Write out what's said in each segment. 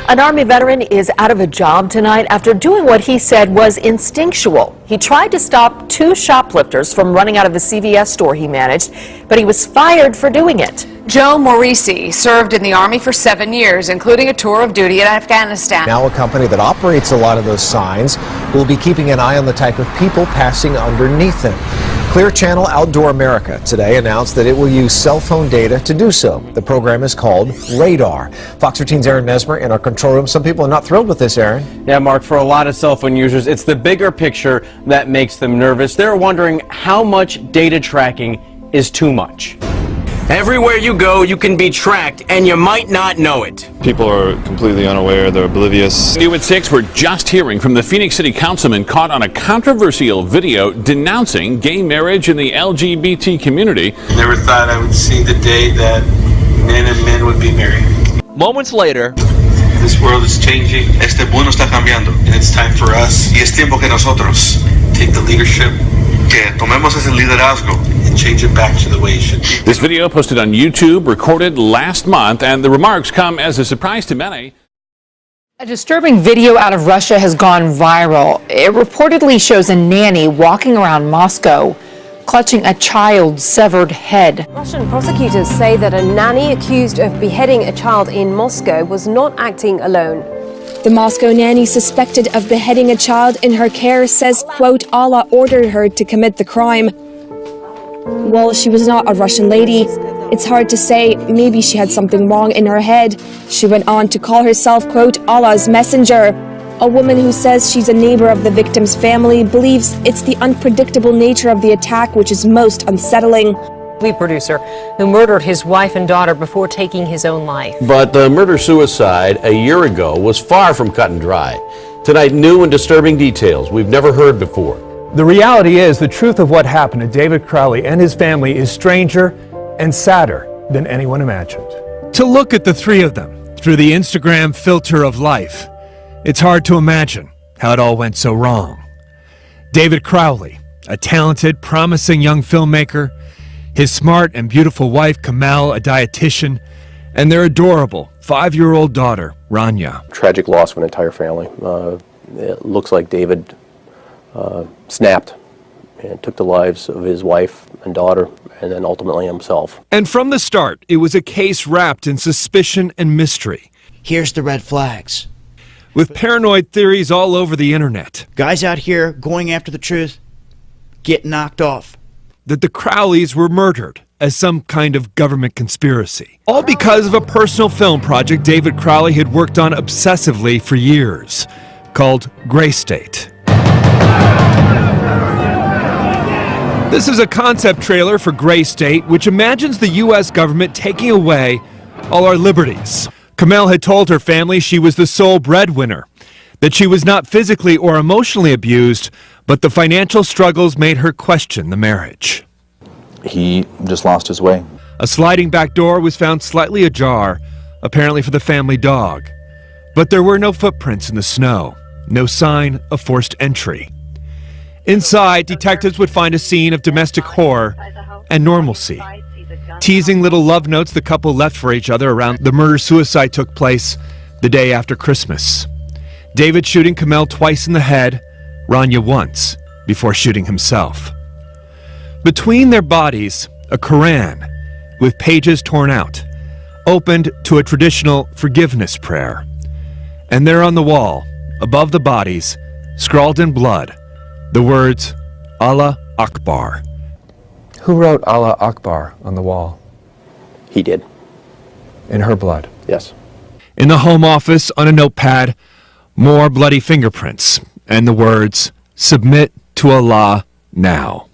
An Army veteran is out of a job tonight after doing what he said was instinctual. He tried to stop two shoplifters from running out of the CVS store he managed, but he was fired for doing it. Joe Morisi served in the Army for 7 years, including a tour of duty in Afghanistan. Now a company that operates a lot of those signs will be keeping an eye on the type of people passing underneath them. Clear Channel Outdoor America today announced that it will use cell phone data to do so. The program is called Radar. Fox 13's Aaron Mesmer in our control room. Some people are not thrilled with this, Aaron. Yeah, Mark, for a lot of cell phone users, it's the bigger picture that makes them nervous. They're wondering how much data tracking is too much. Everywhere you go, you can be tracked, and you might not know it. People are completely unaware, they're oblivious. New at 6, we're just hearing from the Phoenix City councilman caught on a controversial video denouncing gay marriage in the LGBT community. Never thought I would see the day that men and men would be married. Moments later, this world is changing. Este mundo está cambiando, and it's time for us. Y es tiempo que nosotros take the leadership, que tomemos ese liderazgo and change it back to the way it should be. This video posted on YouTube, recorded last month, and the remarks come as a surprise to many. A disturbing video out of Russia has gone viral. It reportedly shows a nanny walking around Moscow, clutching a child's severed head. Russian prosecutors say that a nanny accused of beheading a child in Moscow was not acting alone. The Moscow nanny suspected of beheading a child in her care says, quote, Allah ordered her to commit the crime. Well, she was not a Russian lady. It's hard to say. Maybe she had something wrong in her head. She went on to call herself, quote, Allah's messenger. A woman who says she's a neighbor of the victim's family believes it's the unpredictable nature of the attack which is most unsettling. The producer who murdered his wife and daughter before taking his own life. But the murder-suicide a year ago was far from cut and dry. Tonight, new and disturbing details we've never heard before. The reality is the truth of what happened to David Crowley and his family is stranger and sadder than anyone imagined. To look at the three of them through the Instagram filter of life, it's hard to imagine how it all went so wrong. David Crowley, a talented, promising young filmmaker, his smart and beautiful wife, Kamel, a dietitian, and their adorable 5-year-old daughter, Rania. Tragic loss of an entire family. It looks like David snapped and took the lives of his wife and daughter, and then ultimately himself. And from the start, it was a case wrapped in suspicion and mystery. Here's the red flags. With paranoid theories all over the internet. Guys out here going after the truth get knocked off. That the Crowleys were murdered as some kind of government conspiracy. All because of a personal film project David Crowley had worked on obsessively for years, called Gray State. This is a concept trailer for Gray State, which imagines the U.S. government taking away all our liberties. Kamel had told her family she was the sole breadwinner, that she was not physically or emotionally abused, but the financial struggles made her question the marriage. He just lost his way. A sliding back door was found slightly ajar, apparently for the family dog. But there were no footprints in the snow, no sign of forced entry. Inside, detectives would find a scene of domestic horror and normalcy. Teasing little love notes the couple left for each other around the murder-suicide took place the day after Christmas. David shooting Kamel twice in the head, Rania once, before shooting himself. Between their bodies, a Quran with pages torn out, opened to a traditional forgiveness prayer. And there on the wall, above the bodies, scrawled in blood, the words, Allah Akbar. Who wrote Allah Akbar on the wall? He did. In her blood? Yes. In the home office, on a notepad, more bloody fingerprints, and the words, submit to Allah now.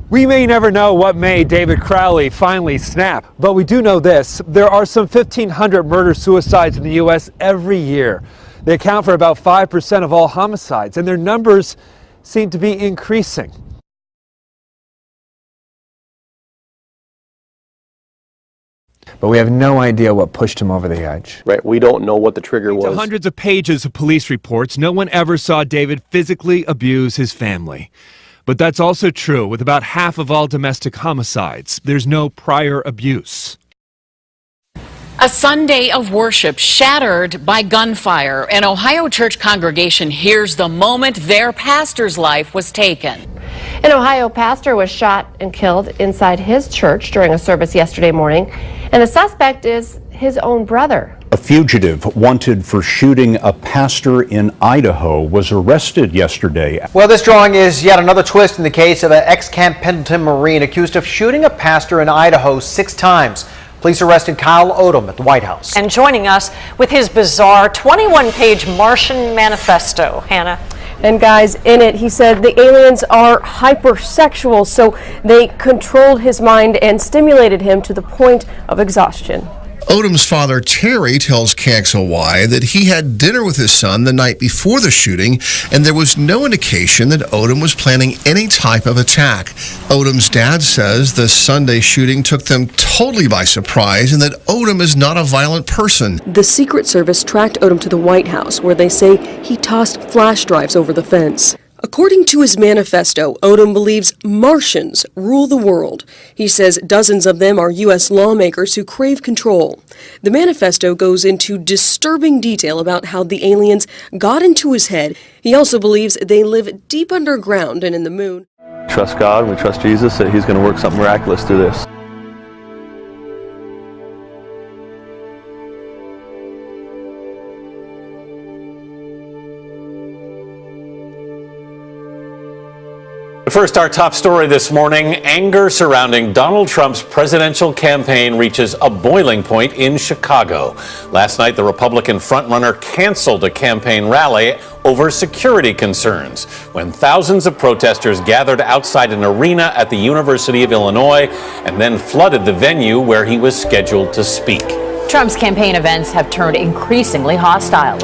We may never know what made David Crowley finally snap, but we do know this. There are some 1,500 murder-suicides in the U.S. every year. They account for about 5% of all homicides, and their numbers seem to be increasing. But we have no idea what pushed him over the edge. Right, we don't know what the trigger was. To hundreds of pages of police reports, no one ever saw David physically abuse his family. But that's also true with about half of all domestic homicides. There's no prior abuse. A Sunday of worship shattered by gunfire. An Ohio church congregation hears the moment their pastor's life was taken. An Ohio pastor was shot and killed inside his church during a service yesterday morning, and the suspect is his own brother. A fugitive wanted for shooting a pastor in Idaho was arrested yesterday. Well, this drawing is yet another twist in the case of an ex-Camp Pendleton Marine accused of shooting a pastor in Idaho 6 times. Police arrested Kyle Odom at the White House. And joining us with his bizarre 21-page Martian manifesto, Hannah. And guys, in it, he said the aliens are hypersexual, so they controlled his mind and stimulated him to the point of exhaustion. Odom's father, Terry, tells KXLY that he had dinner with his son the night before the shooting, and there was no indication that Odom was planning any type of attack. Odom's dad says the Sunday shooting took them totally by surprise and that Odom is not a violent person. The Secret Service tracked Odom to the White House, where they say he tossed flash drives over the fence. According to his manifesto, Odom believes Martians rule the world. He says dozens of them are U.S. lawmakers who crave control. The manifesto goes into disturbing detail about how the aliens got into his head. He also believes they live deep underground and in the moon. Trust God, we trust Jesus that He's going to work something miraculous through this. First, our top story this morning, anger surrounding Donald Trump's presidential campaign reaches a boiling point in Chicago. Last night, the Republican frontrunner canceled a campaign rally over security concerns when thousands of protesters gathered outside an arena at the University of Illinois and then flooded the venue where he was scheduled to speak. Trump's campaign events have turned increasingly hostile.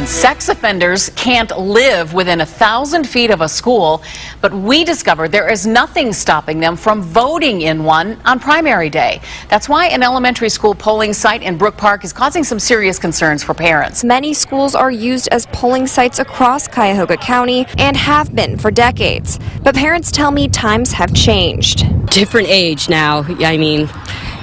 Sex offenders can't live within 1,000 feet of a school, but we discovered there is nothing stopping them from voting in one on primary day. That's why an elementary school polling site in Brook Park is causing some serious concerns for parents. Many schools are used as polling sites across Cuyahoga County and have been for decades. But parents tell me times have changed. Different age now. I mean,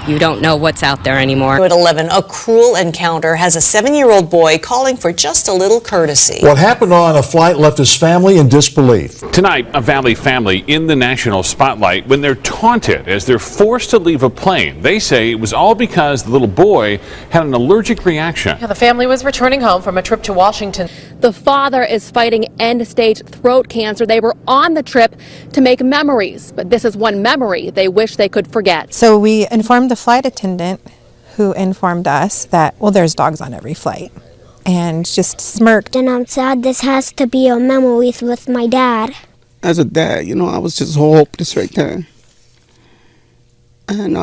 you don't know what's out there anymore. At 11, a cruel encounter has a 7-year-old boy calling for just a little courtesy. What happened on a flight left his family in disbelief. Tonight, a Valley family in the national spotlight when they're taunted as they're forced to leave a plane. They say it was all because the little boy had an allergic reaction. The family was returning home from a trip to Washington. The father is fighting end-stage throat cancer. They were on the trip to make memories, but this is one memory they wish they could forget. So we informed the flight attendant, who informed us that, well, there's dogs on every flight, and just smirked. And I'm sad this has to be a memories with my dad. As a dad, you know, I was just hopeless right there. And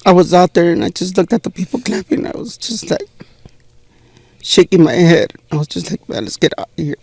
I was out there and I just looked at the people clapping. I was just like shaking my head. I was just like, man, let's get out of here.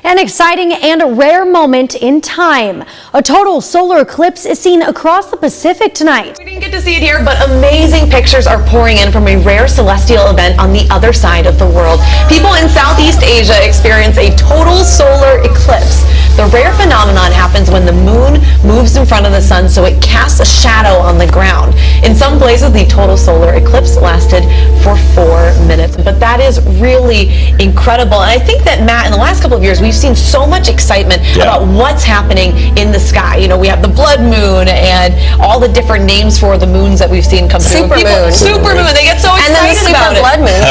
An exciting and rare moment in time. A total solar eclipse is seen across the Pacific tonight. We didn't get to see it here, but amazing pictures are pouring in from a rare celestial event on the other side of the world. People in Southeast Asia experience a total solar eclipse. The rare phenomenon happens when the moon moves in front of the sun, so it casts a shadow on the ground. In some places, the total solar eclipse lasted for 4 minutes, but that is really incredible. And I think that, Matt, in the last couple of years, we've seen so much excitement about what's happening in the sky. You know, we have the blood moon and all the different names for the moons that we've seen come through. Supermoon. They get so excited about it. And then the super blood moon.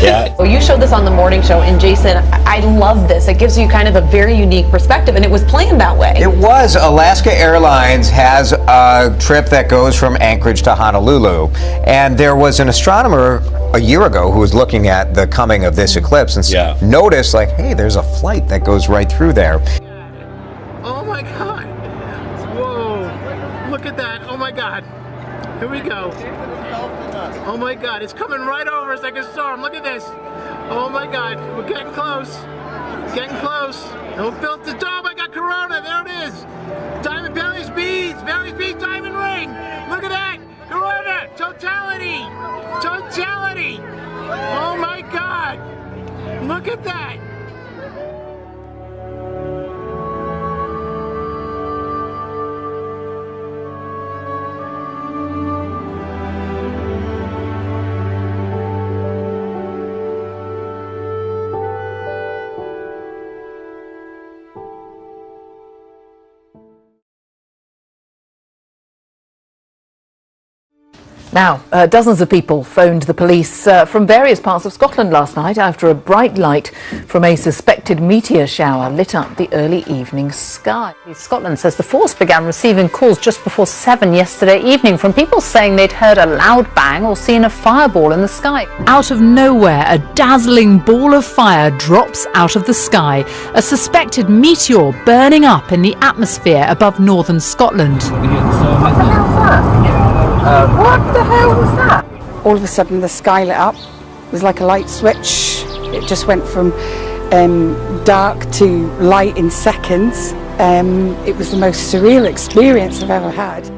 Yeah. Well, you showed this on the morning show, and Jason, I love this. It gives you kind of a very unique perspective, and it was planned that way. It was. Alaska Airlines has a trip that goes from Anchorage to Honolulu, and there was an astronomer a year ago who was looking at the coming of this eclipse and noticed, like, hey, there's a flight that goes right through there. Oh my God! Whoa! Look at that! Oh my God! Here we go! Oh my God! It's coming right over us like a storm. Look at this! Oh my God! We're getting close. Getting close. Don't filter. Oh my God! Corona! There it is! Diamond Belly's beads, diamond ring. Look at that. Corona, totality. Oh my God. Look at that. Now, dozens of people phoned the police from various parts of Scotland last night after a bright light from a suspected meteor shower lit up the early evening sky. Scotland says the force began receiving calls just before 7 yesterday evening from people saying they'd heard a loud bang or seen a fireball in the sky. Out of nowhere, a dazzling ball of fire drops out of the sky, a suspected meteor burning up in the atmosphere above northern Scotland. What the hell was that? All of a sudden the sky lit up. It was like a light switch. It just went from dark to light in seconds. It was the most surreal experience I've ever had.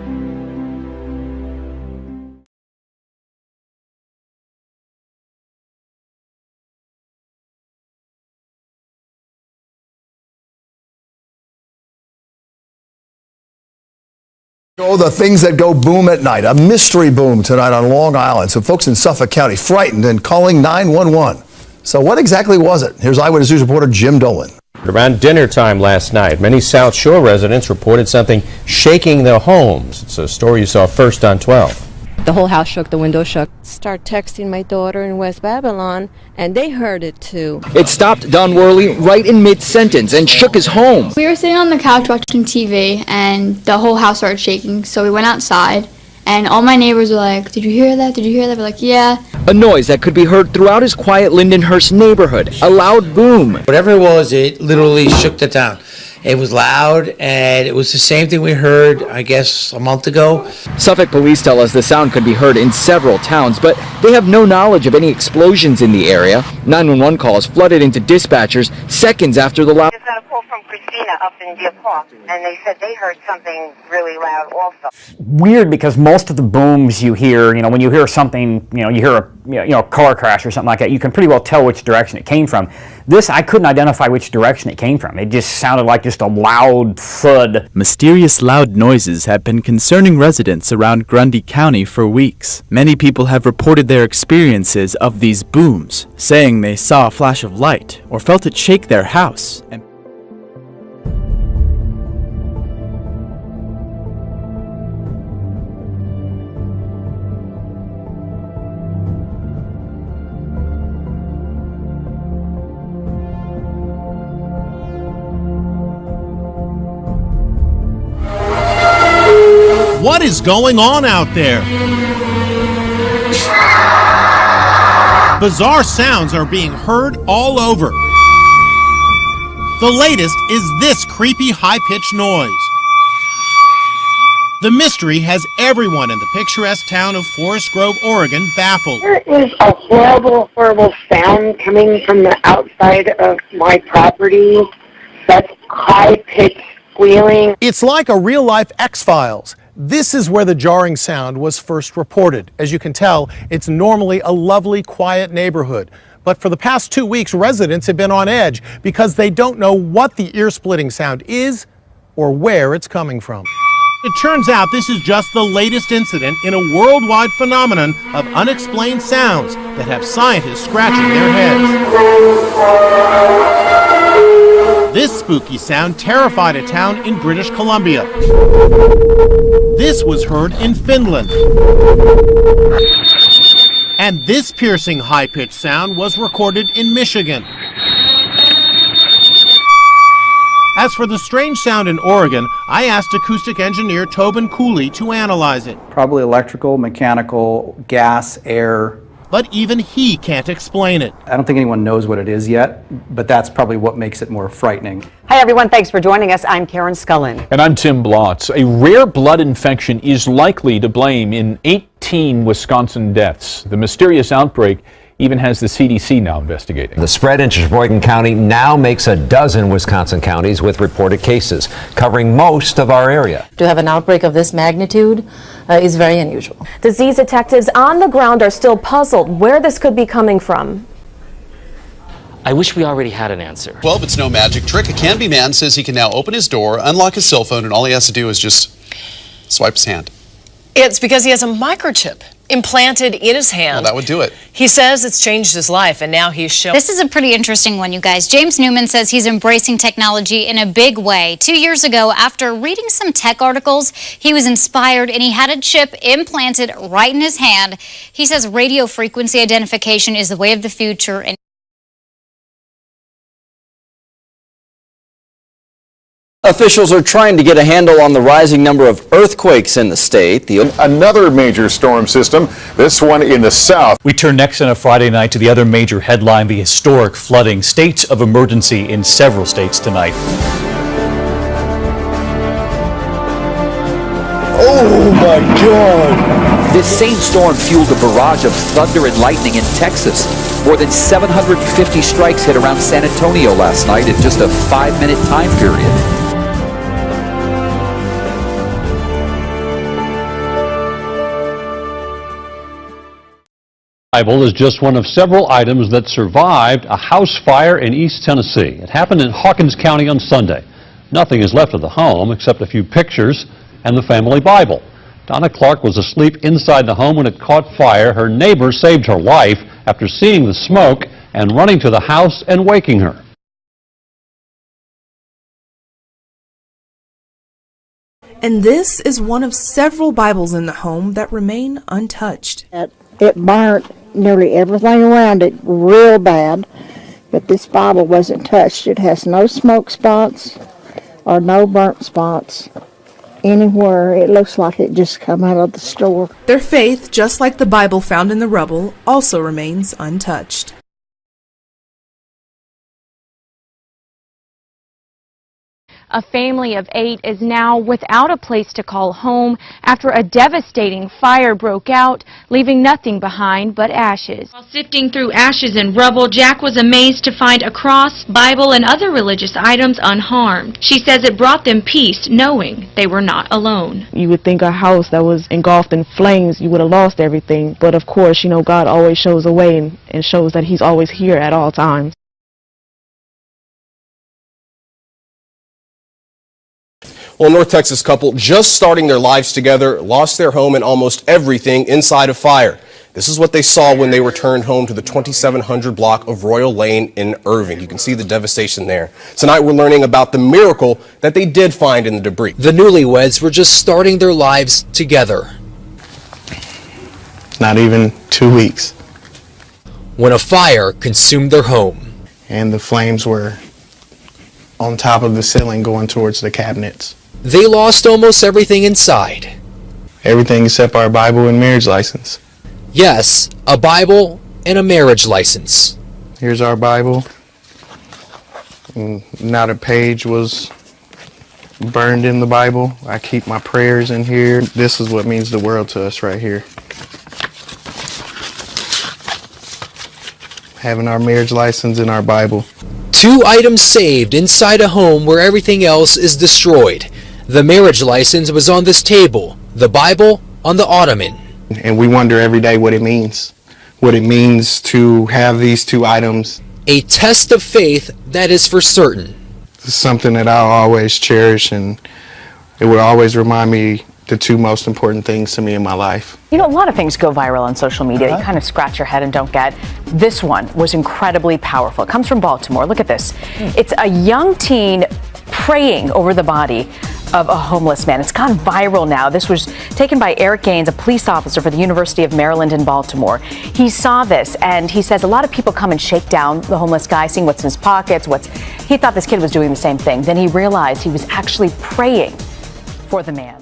Oh, the things that go boom at night. A mystery boom tonight on Long Island. Some folks in Suffolk County frightened and calling 911. So what exactly was it? Here's Eyewitness News reporter Jim Dolan. Around dinner time last night, many South Shore residents reported something shaking their homes. It's a story you saw first on 12. The whole house shook, the window shook. Start texting my daughter in West Babylon, and they heard it too. It stopped Don Worley right in mid-sentence and shook his home. We were sitting on the couch watching TV, and the whole house started shaking, so we went outside, and all my neighbors were like, "Did you hear that? Did you hear that?" We're like, "Yeah." A noise that could be heard throughout his quiet Lindenhurst neighborhood. A loud boom. Whatever it was, it literally shook the town. It was loud, and it was the same thing we heard, I guess, a month ago. Suffolk police tell us the sound could be heard in several towns, but they have no knowledge of any explosions in the area. 911 calls flooded into dispatchers seconds after the loud... I just got a call from Christina up in Deer Park, and they said they heard something really loud also. Weird, because most of the booms you hear, when you hear something, you hear a car crash or something like that, you can pretty well tell which direction it came from. This, I couldn't identify which direction it came from. It just sounded like just a loud thud. Mysterious loud noises have been concerning residents around Grundy County for weeks. Many people have reported their experiences of these booms, saying they saw a flash of light or felt it shake their house. What is going on out there? Bizarre sounds are being heard all over. The latest is this creepy high-pitched noise. The mystery has everyone in the picturesque town of Forest Grove, Oregon, baffled. There is a horrible, horrible sound coming from the outside of my property. That's high-pitched squealing. It's like a real-life X-Files. This is where the jarring sound was first reported. As you can tell, it's normally a lovely, quiet neighborhood. But for the past 2 weeks, residents have been on edge because they don't know what the ear-splitting sound is or where it's coming from. It turns out this is just the latest incident in a worldwide phenomenon of unexplained sounds that have scientists scratching their heads. This spooky sound terrified a town in British Columbia. This was heard in Finland. And this piercing high-pitched sound was recorded in Michigan. As for the strange sound in Oregon, I asked acoustic engineer Tobin Cooley to analyze it. Probably electrical, mechanical, gas, air. But even he can't explain it. I don't think anyone knows what it is yet, but that's probably what makes it more frightening. Hi everyone, thanks for joining us. I'm Karen Scullin. And I'm Tim Blotz. A rare blood infection is likely to blame in 18 Wisconsin deaths. The mysterious outbreak even has the CDC now investigating. The spread in Sheboygan County now makes a dozen Wisconsin counties with reported cases, covering most of our area. To have an outbreak of this magnitude is very unusual. Disease detectives on the ground are still puzzled where this could be coming from. I wish we already had an answer. Well, it's no magic trick. A Canby man says he can now open his door, unlock his cell phone, and all he has to do is just swipe his hand. It's because he has a microchip implanted in his hand. Well, that would do it. He says it's changed his life, and now he's showing. This is a pretty interesting one, you guys. James Newman says he's embracing technology in a big way. 2 years ago, after reading some tech articles, he was inspired and he had a chip implanted right in his hand. He says radio frequency identification is the way of the future. And officials are trying to get a handle on the rising number of earthquakes in the state. Another major storm system, this one in the south. We turn next on a Friday night to the other major headline, the historic flooding. States of emergency in several states tonight. Oh my God! This same storm fueled a barrage of thunder and lightning in Texas. More than 750 strikes hit around San Antonio last night in just a 5-minute time period. Bible is just one of several items that survived a house fire in East Tennessee. It happened in Hawkins County on Sunday. Nothing is left of the home except a few pictures and the family Bible. Donna Clark was asleep inside the home when it caught fire. Her neighbor saved her life after seeing the smoke and running to the house and waking her. And this is one of several Bibles in the home that remain untouched. It burnt nearly everything around it real bad, but this Bible wasn't touched. It has no smoke spots or no burnt spots anywhere. It looks like it just come out of the store. Their faith, just like the Bible found in the rubble, also remains untouched. A family of 8 is now without a place to call home after a devastating fire broke out, leaving nothing behind but ashes. While sifting through ashes and rubble, Jack was amazed to find a cross, Bible, and other religious items unharmed. She says it brought them peace, knowing they were not alone. You would think a house that was engulfed in flames, you would have lost everything. But of course, you know, God always shows a way and shows that He's always here at all times. Well, a North Texas couple just starting their lives together lost their home and almost everything inside a fire. This is what they saw when they returned home to the 2700 block of Royal Lane in Irving. You can see the devastation there. Tonight we're learning about the miracle that they did find in the debris. The newlyweds were just starting their lives together. Not even 2 weeks. When a fire consumed their home. And the flames were on top of the ceiling going towards the cabinets. They lost almost everything inside. Everything except our Bible and marriage license. Yes, a Bible and a marriage license. Here's our Bible. And not a page was burned in the Bible. I keep my prayers in here. This is what means the world to us right here. Having our marriage license and our Bible. 2 items saved inside a home where everything else is destroyed. The marriage license was on this table, the Bible on the ottoman. And we wonder every day what it means to have these 2 items. A test of faith that is for certain. It's something that I'll always cherish, and it would always remind me the 2 most important things to me in my life. You know, a lot of things go viral on social media. You kind of scratch your head and don't get. This one was incredibly powerful. It comes from Baltimore. Look at this. It's a young teen praying over the body of a homeless man. It's gone viral now. This was taken by Eric Gaines, a police officer for the University of Maryland in Baltimore. He saw this and he says a lot of people come and shake down the homeless guy, seeing what's in his pockets, he thought this kid was doing the same thing. Then he realized he was actually praying for the man.